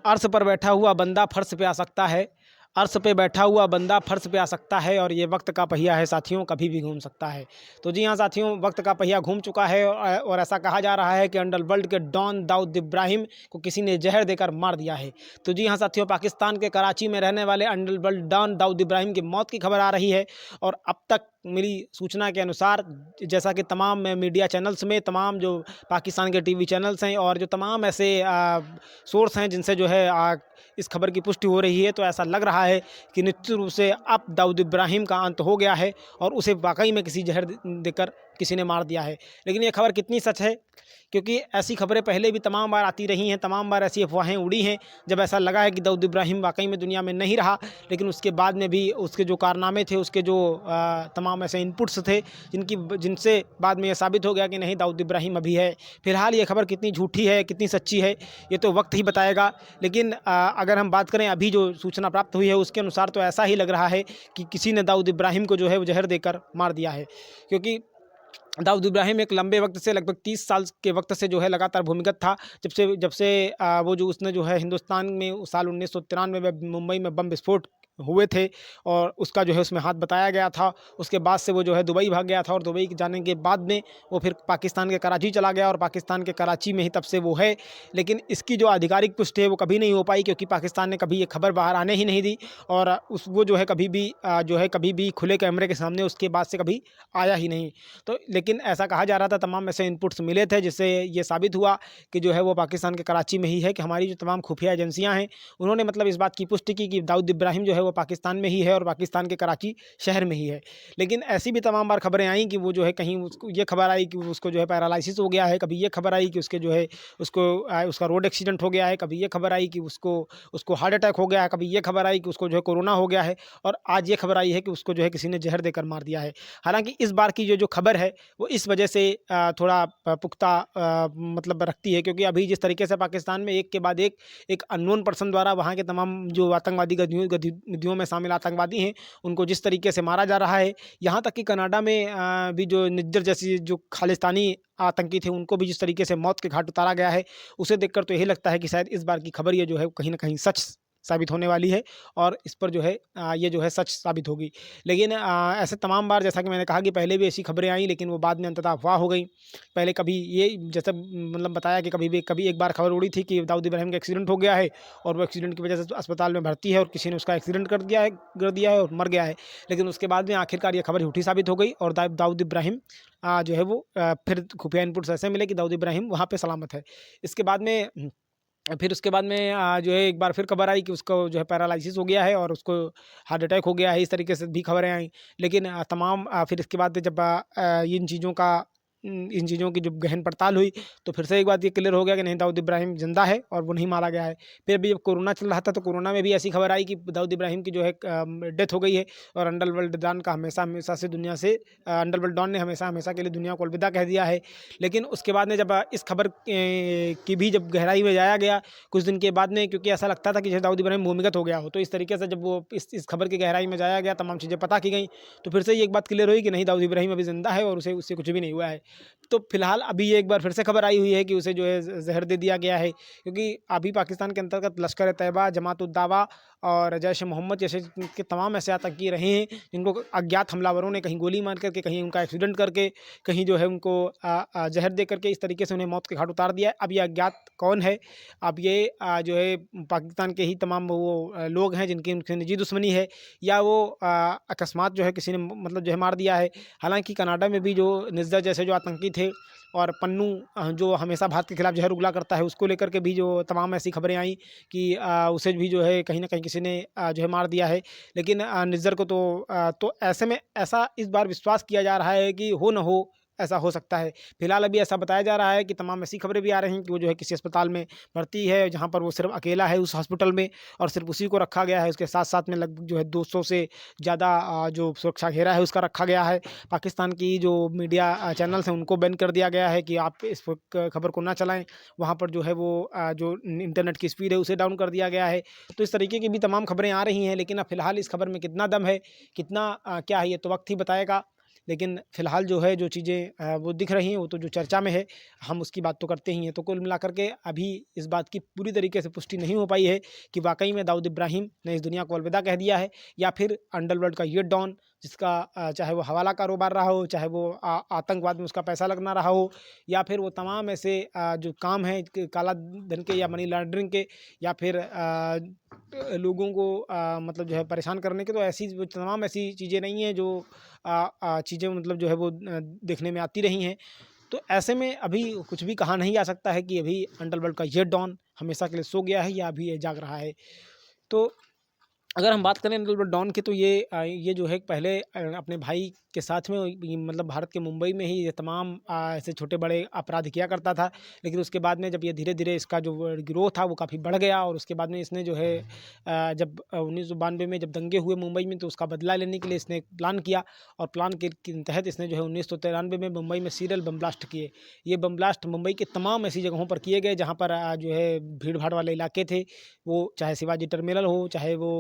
अर्श पर बैठा हुआ बंदा फर्श पे आ सकता है। अर्श पे बैठा हुआ बंदा फर्श पे आ सकता है और ये वक्त का पहिया है साथियों, कभी भी घूम सकता है। तो जी हाँ साथियों, वक्त का पहिया घूम चुका है और ऐसा कहा जा रहा है कि अंडरवर्ल्ड के डॉन दाऊद इब्राहिम को किसी ने जहर देकर मार दिया है। तो जी हाँ साथियों, पाकिस्तान के कराची में रहने वाले अंडरवर्ल्ड डॉन दाऊद इब्राहिम की मौत की खबर आ रही है। और अब तक मिली सूचना के अनुसार, जैसा कि तमाम मीडिया चैनल्स में, तमाम जो पाकिस्तान के टीवी चैनल्स हैं और जो तमाम ऐसे सोर्स हैं जिनसे जो है इस खबर की पुष्टि हो रही है, तो ऐसा लग रहा है कि निश्चित रूप से अब दाऊद इब्राहिम का अंत हो गया है और उसे वाकई में किसी जहर देकर किसी ने मार दिया है। लेकिन ये खबर कितनी सच है, क्योंकि ऐसी खबरें पहले भी तमाम बार आती रही हैं, तमाम बार ऐसी अफवाहें उड़ी हैं जब ऐसा लगा है कि दाऊद इब्राहिम वाकई में दुनिया में नहीं रहा, लेकिन उसके बाद में भी उसके जो कारनामे थे, उसके जो तमाम ऐसे इनपुट्स थे जिनसे बाद में ये साबित हो गया कि नहीं, दाऊद इब्राहिम अभी है। फिलहाल ये खबर कितनी झूठी है, कितनी सच्ची है, ये तो वक्त ही बताएगा। लेकिन अगर हम बात करें अभी जो सूचना प्राप्त हुई है उसके अनुसार, तो ऐसा ही लग रहा है कि किसी ने दाऊद इब्राहिम को जो है वो जहर देकर मार दिया है। क्योंकि दाऊद इब्राहिम एक लंबे वक्त से, लगभग 30 साल के वक्त से जो है लगातार भूमिगत था। जब से वो जो उसने जो है हिंदुस्तान में साल 1993 में मुंबई में बम विस्फोट हुए थे और उसका जो है उसमें हाथ बताया गया था। उसके बाद से वो जो है दुबई भाग गया था और दुबई जाने के बाद में वो फिर पाकिस्तान के कराची चला गया और पाकिस्तान के कराची में ही तब से वो है। लेकिन इसकी जो आधिकारिक पुष्टि है वो कभी नहीं हो पाई, क्योंकि पाकिस्तान ने कभी ये खबर बाहर आने ही नहीं दी और वो जो है कभी भी खुले कैमरे के सामने उसके बाद से कभी आया ही नहीं। तो लेकिन ऐसा कहा जा रहा था, तमाम ऐसे इनपुट्स मिले थे जिससे ये साबित हुआ कि जो है वो पाकिस्तान के कराची में ही है, कि हमारी जो तमाम खुफिया एजेंसियां हैं उन्होंने मतलब इस बात की पुष्टि की कि दाऊद इब्राहिम जो है वो पाकिस्तान में ही है और पाकिस्तान के कराची शहर में ही है। लेकिन ऐसी भी तमाम बार खबरें आई कि वो जो है कहीं उसको ये खबर आई कि उसको जो है पैरालिसिस हो गया है, कभी ये खबर आई कि उसके जो है उसका रोड एक्सीडेंट हो गया है, कभी ये खबर आई कि उसको हार्ट अटैक हो गया है, कभी ये खबर आई कि उसको जो है कोरोना हो गया है और आज ये खबर आई है कि उसको जो है किसी ने जहर देकर मार दिया है। हालांकि इस बार की जो खबर है वो इस वजह से थोड़ा पुख्ता मतलब रखती है, क्योंकि अभी जिस तरीके से पाकिस्तान में एक के बाद एक अननोन पर्सन द्वारा वहाँ के तमाम जो आतंकवादी गतिविधियों में शामिल आतंकवादी हैं उनको जिस तरीके से मारा जा रहा है, यहाँ तक कि कनाडा में भी जो निज्जर जैसी जो खालिस्तानी आतंकी थे उनको भी जिस तरीके से मौत के घाट उतारा गया है, उसे देखकर तो यही लगता है कि शायद इस बार की खबर ये जो है कहीं ना कहीं सच साबित होने वाली है और इस पर जो है ये जो है सच साबित होगी। लेकिन ऐसे तमाम बार, जैसा कि मैंने कहा कि पहले भी ऐसी खबरें आई, लेकिन वो बाद में अंततः अफवाह हो गई। पहले कभी ये जैसे मतलब बताया कि कभी एक बार खबर उड़ी थी कि दाऊद इब्राहिम का एक्सीडेंट हो गया है और वो एक्सीडेंट की वजह से अस्पताल में भर्ती है और किसी ने उसका एक्सीडेंट कर दिया है और मर गया है। लेकिन उसके बाद में आखिरकार ये खबर झूठी साबित हो गई और दाऊद इब्राहिम जो है वो फिर खुफिया इनपुट्स ऐसे मिले कि दाऊद इब्राहिम वहाँ पे सलामत है। इसके बाद में फिर उसके बाद में जो है एक बार फिर खबर आई कि उसको जो है पैरालिसिस हो गया है और उसको हार्ट अटैक हो गया है। इस तरीके से भी खबरें आई। लेकिन तमाम फिर इसके बाद जब इन चीज़ों की जब गहन पड़ताल हुई तो फिर से एक बात ये क्लियर हो गया कि नहीं, दाऊद इब्राहिम जिंदा है और वो नहीं मारा गया है। फिर अभी जब कोरोना चल रहा था तो कोरोना में भी ऐसी खबर आई कि दाऊद इब्राहिम की जो है डेथ हो गई है और अंडरवर्ल्ड डॉन का हमेशा से दुनिया से अंडरवर्ल्ड डॉन ने हमेशा के लिए दुनिया को अलविदा कह दिया है। लेकिन उसके बाद में जब इस खबर की भी जब गहराई में जाया गया कुछ दिन के बाद में, क्योंकि ऐसा लगता था कि जैसे दाऊद इब्राहिम भूमिगत हो गया हो, तो इस तरीके से जब वो इस खबर की गहराई में जाया गया, तमाम चीज़ें पता की गई, तो फिर से ये एक बात क्लियर हुई कि नहीं, दाऊद इब्राहिम अभी जिंदा है और उससे कुछ भी नहीं हुआ है। तो फिलहाल अभी ये एक बार फिर से खबर आई हुई है कि उसे जो है जहर दे दिया गया है, क्योंकि अभी पाकिस्तान के अंतर्गत लश्कर तैयबा, जमात उद दावा और जैश ए मोहम्मद जैसे के तमाम ऐसे आतंकी रहे हैं जिनको अज्ञात हमलावरों ने कहीं गोली मार करके, कहीं उनका एक्सीडेंट करके, कहीं जो है उनको जहर दे करके इस तरीके से उन्हें मौत के घाट उतार दिया है। अब ये अज्ञात कौन है, अब ये जो है पाकिस्तान के ही तमाम वो लोग हैं जिनकी उनसे निजी दुश्मनी है, या वो अकस्मात जो है किसी ने मतलब जो है मार दिया है। हालांकि कनाडा में भी जो निज्जर जैसे जो आतंकी थे और पन्नू जो हमेशा भारत के खिलाफ जहर उगला करता है, उसको लेकर के भी जो तमाम ऐसी खबरें आई कि उसे भी जो है कहीं ना कहीं किसी ने जो है मार दिया है। लेकिन निज्जर को तो ऐसे में ऐसा इस बार विश्वास किया जा रहा है कि हो न हो ऐसा हो सकता है। फिलहाल अभी ऐसा बताया जा रहा है कि तमाम ऐसी खबरें भी आ रही हैं कि वो जो है किसी अस्पताल में भर्ती है, जहाँ पर वो सिर्फ अकेला है उस हॉस्पिटल में और सिर्फ उसी को रखा गया है। उसके साथ साथ में लगभग जो है 200 से ज़्यादा जो सुरक्षा घेरा है उसका रखा गया है। पाकिस्तान की जो मीडिया चैनल्स हैं उनको बैन कर दिया गया है कि आप इस खबर को ना चलाएं। वहाँ पर जो है वो जो इंटरनेट की स्पीड है उसे डाउन कर दिया गया है। तो इस तरीके की भी तमाम खबरें आ रही हैं। लेकिन अब फिलहाल इस खबर में कितना दम है, कितना क्या है, ये तो वक्त ही बताएगा। लेकिन फ़िलहाल जो है जो चीज़ें वो दिख रही हैं वो तो जो चर्चा में है, हम उसकी बात तो करते ही हैं। तो कुल मिलाकर के अभी इस बात की पूरी तरीके से पुष्टि नहीं हो पाई है कि वाक़ई में दाऊद इब्राहिम ने इस दुनिया को अलविदा कह दिया है, या फिर अंडरवर्ल्ड का ये डॉन जिसका चाहे वो हवाला कारोबार रहा हो, चाहे वो आतंकवाद में उसका पैसा लगना रहा हो, या फिर वो तमाम ऐसे जो काम हैं काला धन के या मनी लॉन्ड्रिंग के, या फिर लोगों को मतलब जो है परेशान करने के, तो ऐसी वो तमाम ऐसी चीज़ें नहीं हैं जो चीज़ें मतलब जो है वो देखने में आती रही हैं। तो ऐसे में अभी कुछ भी कहा नहीं जा सकता है कि अभी अंडरवर्ल्ड का ये डॉन हमेशा के लिए सो गया है या अभी ये जाग रहा है। तो अगर हम बात करें अंडरवर्ल्ड डॉन की, तो ये जो है पहले अपने भाई के साथ में मतलब भारत के मुंबई में ही ये तमाम ऐसे छोटे बड़े अपराध किया करता था। लेकिन उसके बाद में जब ये धीरे धीरे इसका जो गिरोह था वो काफ़ी बढ़ गया, और उसके बाद में इसने जो है जब 1992 में जब दंगे हुए मुंबई में, तो उसका बदला लेने के लिए इसने एक प्लान किया, और प्लान के तहत इसने जो है 1993 में मुंबई में सीरियल बम ब्लास्ट किए। ये बम ब्लास्ट मुंबई के तमाम ऐसी जगहों पर किए गए जहाँ पर जो है भीड़ भाड़ वाले इलाके थे, वो चाहे शिवाजी टर्मिनल हो, चाहे वो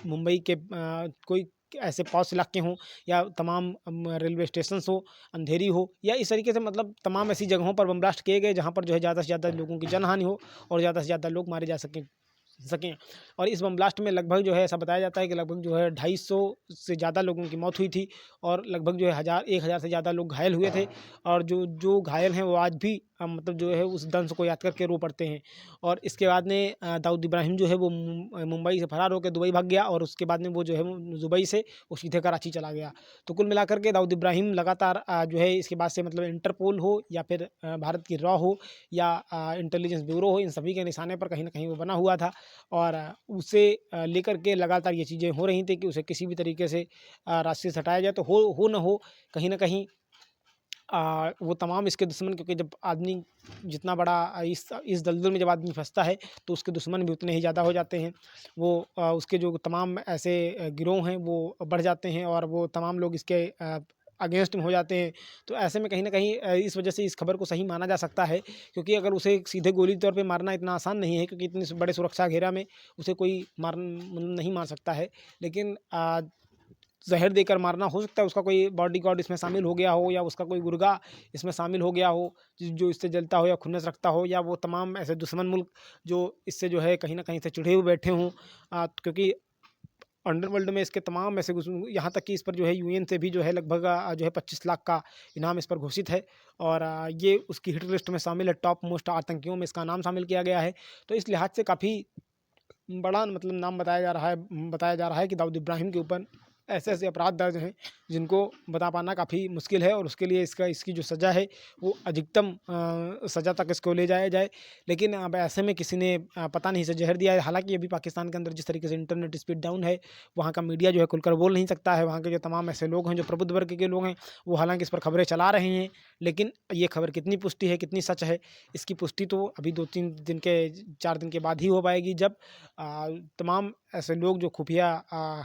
मुंबई के कोई ऐसे पॉश इलाके हों, या तमाम रेलवे स्टेशंस हो, अंधेरी हो, या इस तरीके से मतलब तमाम ऐसी जगहों पर बम ब्लास्ट किए गए जहाँ पर जो है ज़्यादा से ज़्यादा लोगों की जनहानि हो और ज़्यादा से ज़्यादा लोग मारे जा सकें। और इस बम ब्लास्ट में लगभग जो है ऐसा बताया जाता है कि लगभग जो है 250 से ज़्यादा लोगों की मौत हुई थी, और लगभग जो है 1000 से ज़्यादा लोग घायल हुए थे। और जो जो घायल हैं वो आज भी मतलब जो है उस दंश को याद करके रो पड़ते हैं। और इसके बाद में दाऊद इब्राहिम जो है वो मुंबई से फरार होकर दुबई भाग गया, और उसके बाद में वो जो है दुबई से वो सीधे कराची चला गया। तो कुल मिलाकर के दाऊद इब्राहिम लगातार जो है इसके बाद से मतलब इंटरपोल हो, या फिर भारत की रॉ हो, या इंटेलिजेंस ब्यूरो हो, इन सभी के निशाने पर कहीं न कहीं वो बना हुआ था। और उसे लेकर के लगातार ये चीज़ें हो रही थी कि उसे किसी भी तरीके से रास्ते से हटाया जाए, तो हो ना हो, कहीं न कहीं वो तमाम इसके दुश्मन, क्योंकि जब आदमी जितना बड़ा इस दलदल में जब आदमी फँसता है, तो उसके दुश्मन भी उतने ही ज़्यादा हो जाते हैं। वो उसके जो तमाम ऐसे गिरोह हैं वो बढ़ जाते हैं, और वो तमाम लोग इसके अगेंस्ट में हो जाते हैं। तो ऐसे में कहीं न कहीं इस वजह से इस खबर को सही माना जा सकता है, क्योंकि अगर उसे सीधे गोली के तौर पे मारना इतना आसान नहीं है, क्योंकि इतने बड़े सुरक्षा घेरा में उसे कोई मतलब नहीं मार सकता है। लेकिन ज़हर देकर मारना हो सकता है, उसका कोई बॉडीगार्ड इसमें शामिल हो गया हो, या उसका कोई गुर्गा इसमें शामिल हो गया हो, जो इससे जलता हो या खुन्नस रखता हो, या वो तमाम ऐसे दुश्मन मुल्क जो इससे जो है कहीं न कहीं से चिढ़े हुए बैठे हों। क्योंकि अंडरवर्ल्ड में इसके तमाम ऐसे यहाँ तक कि इस पर जो है यूएन से भी जो है लगभग जो है 25 लाख का इनाम इस पर घोषित है, और ये उसकी हिट लिस्ट में शामिल है, टॉप मोस्ट आतंकियों में इसका नाम शामिल किया गया है। तो इस लिहाज से काफ़ी बड़ा मतलब नाम बताया जा रहा है कि दाऊद इब्राहिम के ऊपर ऐसे-ऐसे अपराध दर्ज हैं, जिनको बता पाना काफ़ी मुश्किल है, और उसके लिए इसकी जो सज़ा है, वो अधिकतम सज़ा तक इसको ले जाया जाए। लेकिन अब ऐसे में किसी ने पता नहीं इसे ज़हर दिया है। हालाँकि अभी पाकिस्तान के अंदर जिस तरीके से इंटरनेट स्पीड डाउन है, वहाँ का मीडिया जो है खुलकर बोल नहीं सकता है। वहाँ के जो तमाम ऐसे लोग हैं, जो प्रबुद्ध वर्ग के लोग हैं, वो हालाँकि इस पर खबरें चला रहे हैं। लेकिन ये खबर कितनी पुष्टि है, कितनी सच है, इसकी पुष्टि तो अभी 2-3 दिन के 4 दिन के बाद ही हो पाएगी, जब तमाम ऐसे लोग जो खुफिया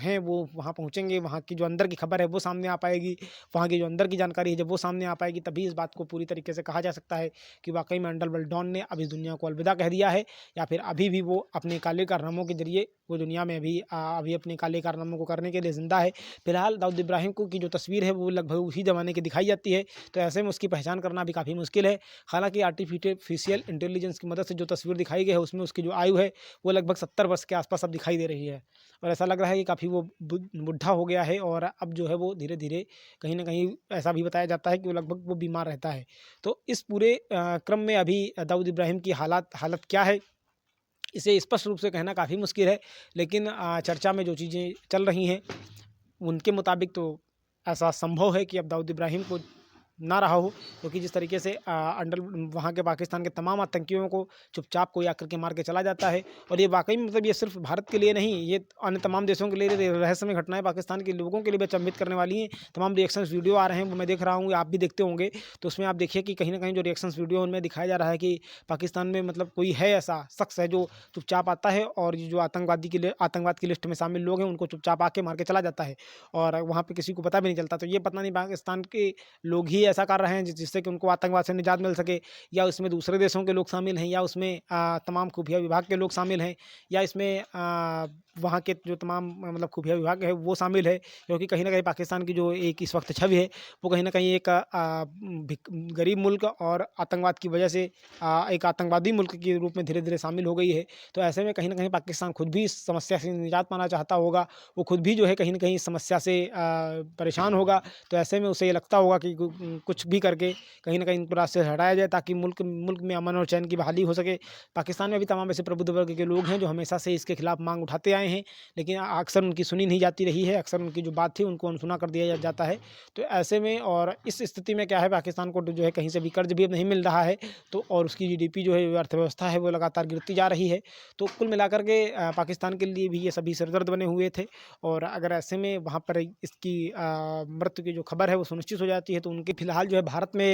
हैं वो वहाँ पहुँचेंगे, वहाँ की जो अंदर की खबर है वो सामने आ पाएगी, वहाँ की जो अंदर की जानकारी है जब वो सामने आ पाएगी, तभी इस बात को पूरी तरीके से कहा जा सकता है कि वाक़ई में अंडरवर्ल्ड डॉन ने अब इस दुनिया को अलविदा कह दिया है, या फिर अभी भी वो अपने काले कारनामों के ज़रिए वो दुनिया में अभी अपने काले कारनामों को करने के लिए ज़िंदा है। फिलहाल दाऊद इब्राहिम को की जो तस्वीर है वो लगभग उसी ज़माने की दिखाई जाती है, तो ऐसे में उसकी पहचान करना भी काफ़ी मुश्किल है। हालाँकि आर्टिफिशियल इंटेलिजेंस की मदद से जो तस्वीर दिखाई गई है, उसमें उसकी जो आयु है वो लगभग 70 वर्ष के आसपास अब दिखाई दे रही है, और ऐसा लग रहा है कि काफ़ी वो बुढ़ा हो गया है, और अब जो है वो धीरे-धीरे कहीं न कहीं ऐसा भी बताया जाता है कि वो लगभग वो बीमार रहता है। तो इस पूरे क्रम में अभी दाऊद इब्राहिम की हालत क्या है, इसे स्पष्ट रूप से कहना काफ़ी मुश्किल है। लेकिन चर्चा में जो चीज़ें चल रही हैं, उनके मुताबिक तो ऐसा संभव है कि अब दाऊद इब्राहिम को ना रहा हो, क्योंकि जिस तरीके से वहाँ के पाकिस्तान के तमाम आतंकियों को चुपचाप कोई आकर के मार के चला जाता है, और ये वाकई में मतलब ये सिर्फ भारत के लिए नहीं, ये अन्य तमाम देशों के लिए रहस्यमय घटनाएं पाकिस्तान के लोगों के लिए भी अचंभित करने वाली हैं। तमाम रिएक्शंस वीडियो आ रहे हैं, वो मैं देख रहा हूँ, आप भी देखते होंगे, तो उसमें आप देखिए कि कहीं ना कहीं जो रिएक्शंस वीडियो उनमें दिखाया जा रहा है कि पाकिस्तान में मतलब कोई है ऐसा शख्स है जो चुपचाप आता है, और ये जो आतंकवाद की लिस्ट में शामिल लोग हैं उनको चुपचाप आके मार के चला जाता है, और वहाँ पर किसी को पता भी नहीं चलता। तो ये पता नहीं पाकिस्तान के लोग ही ऐसा कर रहे हैं जिससे कि उनको आतंकवाद से निजात मिल सके, या उसमें दूसरे देशों के लोग शामिल हैं, या उसमें तमाम खुफिया विभाग के लोग शामिल हैं, या इसमें वहाँ के जो तमाम मतलब खुफिया विभाग है वो शामिल है, क्योंकि कहीं न कहीं पाकिस्तान की जो एक इस वक्त छवि है वो कहीं न कहीं एक गरीब मुल्क और आतंकवाद की वजह से एक आतंकवादी मुल्क के रूप में धीरे-धीरे शामिल हो गई है। तो ऐसे में कहीं न कहीं पाकिस्तान खुद भी इस समस्या से निजात पाना चाहता होगा, वो खुद भी जो है कहीं न कहीं इस समस्या से परेशान होगा। तो ऐसे में उसे ये लगता होगा कि कुछ भी करके कहीं न कहीं इनको रास्ते से हटाया जाए, ताकि मुल्क मुल्क में अमन और चैन की बहाली हो सके। पाकिस्तान में भी तमाम ऐसे प्रबुद्ध वर्ग के लोग हैं जो हमेशा से इसके खिलाफ माँग उठाते आए हैं, लेकिन अक्सर उनकी सुनी नहीं जाती रही है, अक्सर उनकी जो बात थी उनको अनसुना कर दिया जाता है। तो ऐसे में और इस स्थिति में क्या है, पाकिस्तान को जो है कहीं से भी कर्ज भी अब नहीं मिल रहा है, तो और उसकी जीडीपी जो है अर्थव्यवस्था है वो लगातार गिरती जा रही है। तो कुल मिलाकर के पाकिस्तान के लिए भी ये सभी सिरदर्द बने हुए थे, और अगर ऐसे में वहाँ पर इसकी मृत्यु की जो खबर है वो सुनिश्चित हो जाती है, तो उनके फिलहाल जो है भारत में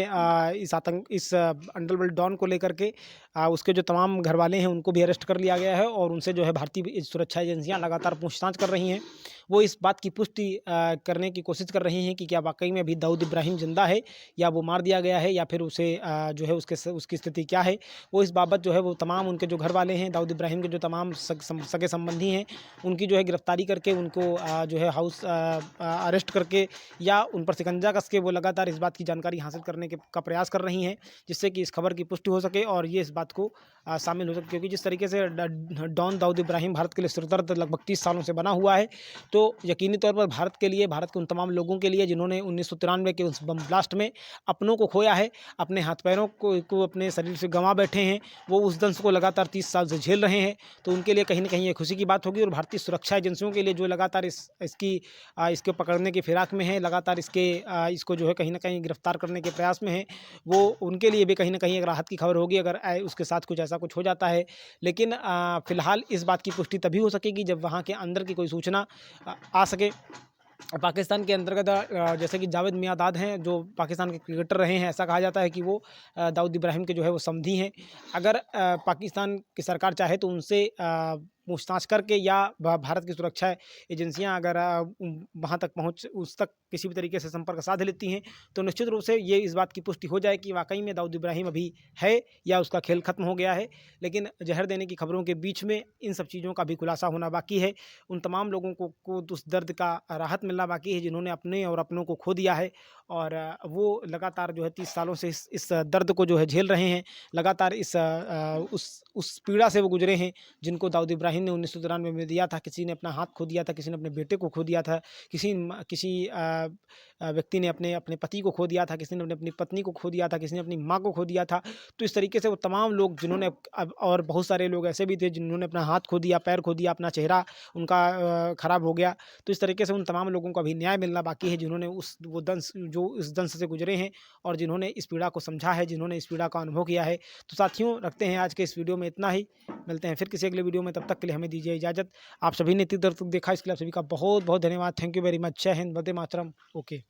इस अंडरवर्ल्ड डॉन को लेकर के उसके जो तमाम घर वाले हैं उनको भी अरेस्ट कर लिया गया है, और उनसे जो है भारतीय सुरक्षा एजेंसियां लगातार पूछताछ कर रही हैं। वो इस बात की पुष्टि करने की कोशिश कर रही हैं कि क्या वाकई में अभी दाऊद इब्राहिम जिंदा है, या वो मार दिया गया है, या फिर उसे जो है उसकी स्थिति क्या है। वो इस बाबत जो है वो तमाम उनके जो घर वाले हैं, दाऊद इब्राहिम के जो तमाम सगे संबंधी हैं, उनकी जो है गिरफ्तारी करके उनको जो है हाउस अरेस्ट करके या उन पर शिकंजा कस के वो लगातार इस बात की जानकारी हासिल करने का प्रयास कर रही हैं, जिससे कि इस खबर की पुष्टि हो सके और ये इस बात को शामिल हो सके। क्योंकि जिस तरीके से डॉन दाऊद इब्राहिम भारत के लिए सिरदर्द लगभग 30 सालों से बना हुआ है, तो यकीनी तौर पर भारत के लिए, भारत के उन तमाम लोगों के लिए जिन्होंने 1993 के उस बम ब्लास्ट में अपनों को खोया है, अपने हाथ पैरों को अपने शरीर से गंवा बैठे हैं, वो उस दंश को लगातार 30 साल से झेल रहे हैं, तो उनके लिए कहीं न कहीं ये खुशी की बात होगी। और भारतीय सुरक्षा एजेंसियों के लिए जो लगातार इसको पकड़ने की फिराक में है, लगातार इसको जो है कहीं न कहीं गिरफ्तार करने के प्रयास में है, वो उनके लिए भी कहीं न कहीं एक राहत की खबर होगी अगर उसके साथ कुछ ऐसा कुछ हो जाता है। लेकिन फ़िलहाल इस बात की पुष्टि तभी हो सकेगी जब वहाँ के अंदर की कोई सूचना आ सके। पाकिस्तान के अंतर्गत जैसे कि जावेद मियांदाद हैं, जो पाकिस्तान के क्रिकेटर रहे हैं, ऐसा कहा जाता है कि वो दाऊद इब्राहिम के जो है वो समधी हैं। अगर पाकिस्तान की सरकार चाहे तो उनसे पूछताछ करके या भारत की सुरक्षा एजेंसियां अगर वहां तक पहुंच उस तक किसी भी तरीके से संपर्क साध लेती हैं, तो निश्चित रूप से ये इस बात की पुष्टि हो जाए कि वाकई में दाऊद इब्राहिम अभी है या उसका खेल खत्म हो गया है। लेकिन जहर देने की खबरों के बीच में इन सब चीज़ों का भी खुलासा होना बाकी है। उन तमाम लोगों को उस दर्द का राहत मिलना बाकी है जिन्होंने अपने और अपनों को खो दिया है, और वो लगातार जो है 30 सालों से इस दर्द को जो है झेल रहे हैं, लगातार उस पीड़ा से वो गुजरे हैं जिनको दाऊद इब्राहिम ने 1993 में दिया था। किसी ने अपना हाथ खो दिया था, किसी ने अपने बेटे को खो दिया था, किसी व्यक्ति ने अपने पति को खो दिया था, किसी ने अपनी पत्नी को खो दिया था, किसी ने अपनी माँ को खो दिया था। तो इस तरीके से वो तमाम लोग जिन्होंने और बहुत सारे लोग ऐसे भी थे जिन्होंने अपना हाथ खो दिया, पैर खो दिया, अपना चेहरा उनका खराब हो गया। तो इस तरीके से उन तमाम लोगों को अभी न्याय मिलना बाकी है जिन्होंने इस दंश से गुजरे हैं और जिन्होंने इस पीड़ा को समझा है, जिन्होंने इस पीड़ा का अनुभव किया है। तो साथियों, रखते हैं आज के इस वीडियो में इतना ही। मिलते हैं फिर किसी अगले वीडियो में, तब तक के लिए हमें दीजिए इजाज़त। आप सभी ने इतनी देर तक देखा, इसके लिए आप सभी का बहुत बहुत धन्यवाद। Thank you very much. जय हिंद, वंदे मातरम। ओके।